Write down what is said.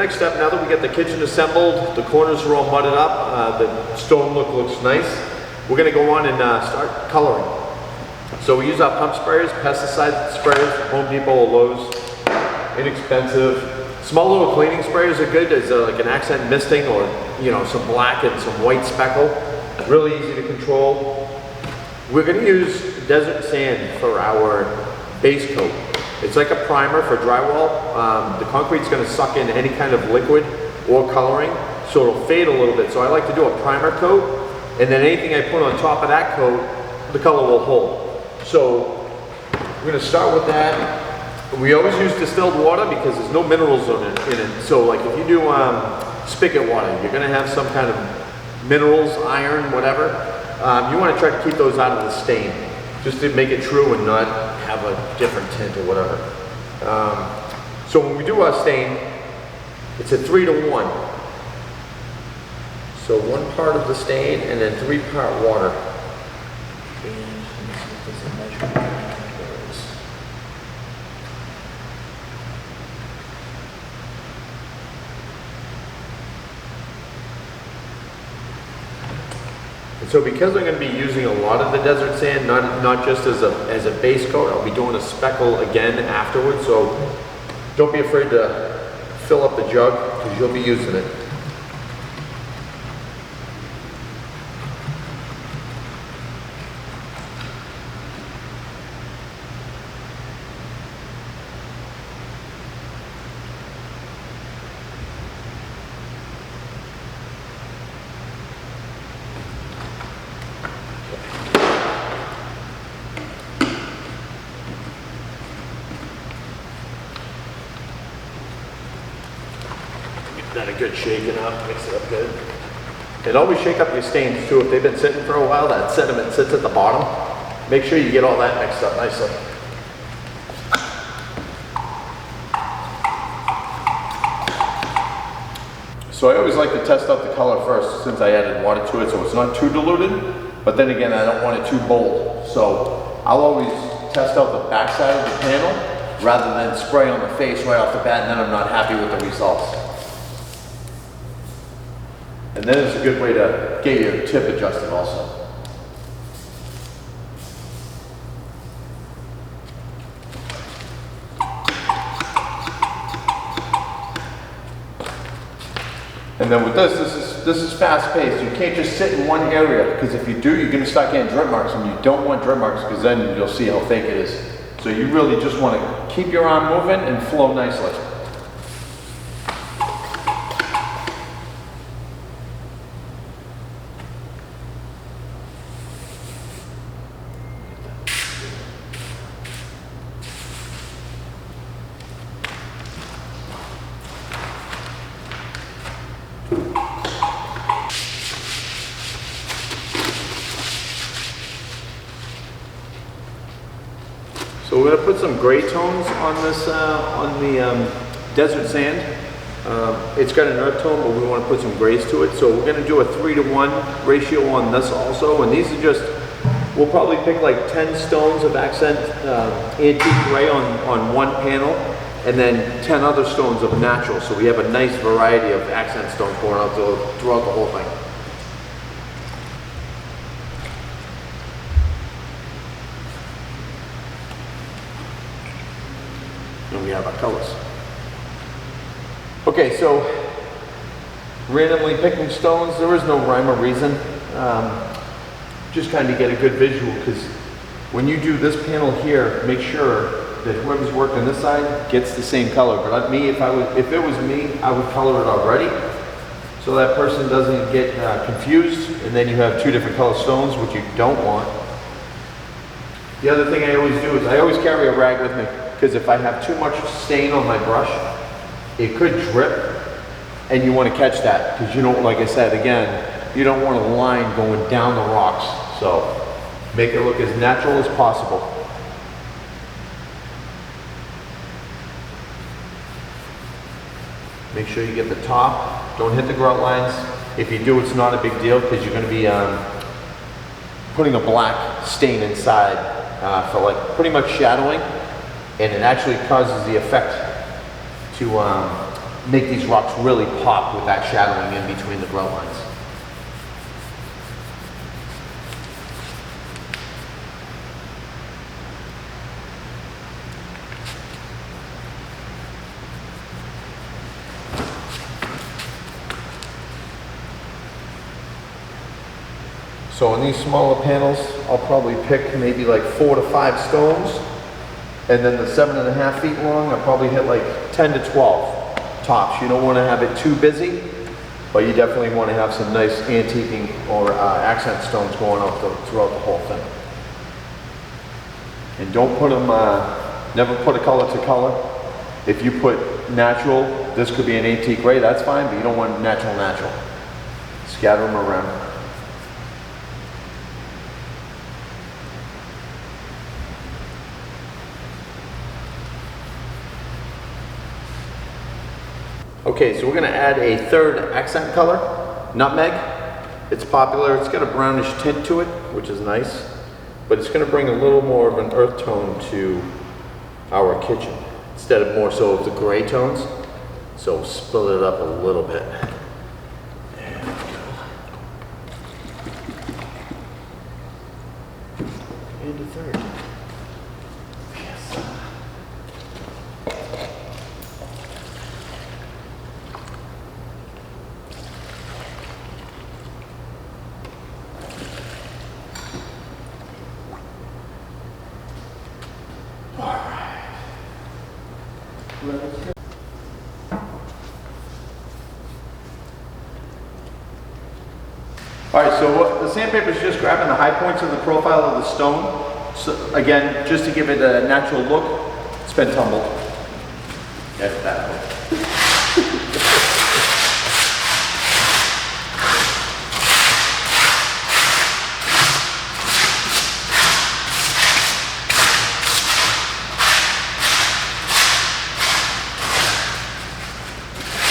next step, now that we get the kitchen assembled, the corners are all mudded up, the stone look looks nice, we're going to go on and start coloring. So we use our pump sprayers, pesticide sprayers from Home Depot or Lowe's, inexpensive. Small little cleaning sprayers are good as like an accent misting or some black and some white speckle. Really easy to control. We're going to use desert sand for our base coat. It's like a primer for drywall. The concrete's going to suck in any kind of liquid or coloring, so it'll fade a little bit. So I like to do a primer coat, and then anything I put on top of that coat, the color will hold. So we're going to start with that. We always use distilled water because there's no minerals in it. So like if you do spigot water, you're going to have some kind of minerals, iron, whatever. You want to try to keep those out of the stain, just to make it true and not have a different tint or whatever. So when we do our stain, it's a 3-to-1. So 1 part of the stain and then 3-part water. And so because I'm going to be using a lot of the desert sand, not just as a base coat, I'll be doing a speckle again afterwards. So don't be afraid to fill up the jug because you'll be using it. That a good shaking up, mix it up good. And always shake up your stains too. If they've been sitting for a while, that sediment sits at the bottom. Make sure you get all that mixed up nicely. So I always like to test out the color first since I added water to it so it's not too diluted, but then again I don't want it too bold. So I'll always test out the back side of the panel rather than spray on the face right off the bat and then I'm not happy with the results. And then it's a good way to get your tip adjusted also. And then with this is fast paced. You can't just sit in one area because if you do, you're going to start getting drip marks and you don't want drip marks because then you'll see how fake it is. So you really just want to keep your arm moving and flow nicely. So we're going to put some gray tones on this, on the desert sand. It's got an earth tone, but we want to put some grays to it. So we're going to do a 3-to-1 ratio on this also. And these are just, we'll probably pick like 10 stones of accent antique gray on one panel, and then 10 other stones of natural. So we have a nice variety of accent stones going out throughout the whole thing. And we have our colors. Okay, so randomly picking stones, there is no rhyme or reason. Just kind of get a good visual because when you do this panel here, make sure that whoever's working this side gets the same color. But me, if it was me, I would color it already so that person doesn't get confused and then you have 2 different color stones, which you don't want. The other thing I always do is I always carry a rag with me. Because if I have too much stain on my brush, it could drip, and you want to catch that. Because you don't, like I said, again, you don't want a line going down the rocks. So make it look as natural as possible. Make sure you get the top. Don't hit the grout lines. If you do, it's not a big deal because you're going to be putting a black stain inside for like pretty much shadowing. And it actually causes the effect to make these rocks really pop with that shadowing in between the grout lines. So in these smaller panels, I'll probably pick maybe like 4 to 5 stones. And then the 7.5 feet long, I'll probably hit like 10 to 12 tops. You don't want to have it too busy, but you definitely want to have some nice antiquing or accent stones going out throughout the whole thing. And don't put them, never put a color to color. If you put natural, this could be an antique gray, that's fine, but you don't want natural. Scatter them around. Okay, so we're going to add a third accent color, nutmeg. It's popular, it's got a brownish tint to it, which is nice, but it's going to bring a little more of an earth tone to our kitchen, instead of more so of the gray tones. So split it up a little bit. There we go. And a third. Yes. Alright, so the sandpaper is just grabbing the high points of the profile of the stone. So again, just to give it a natural look, it's been tumbled. Get that.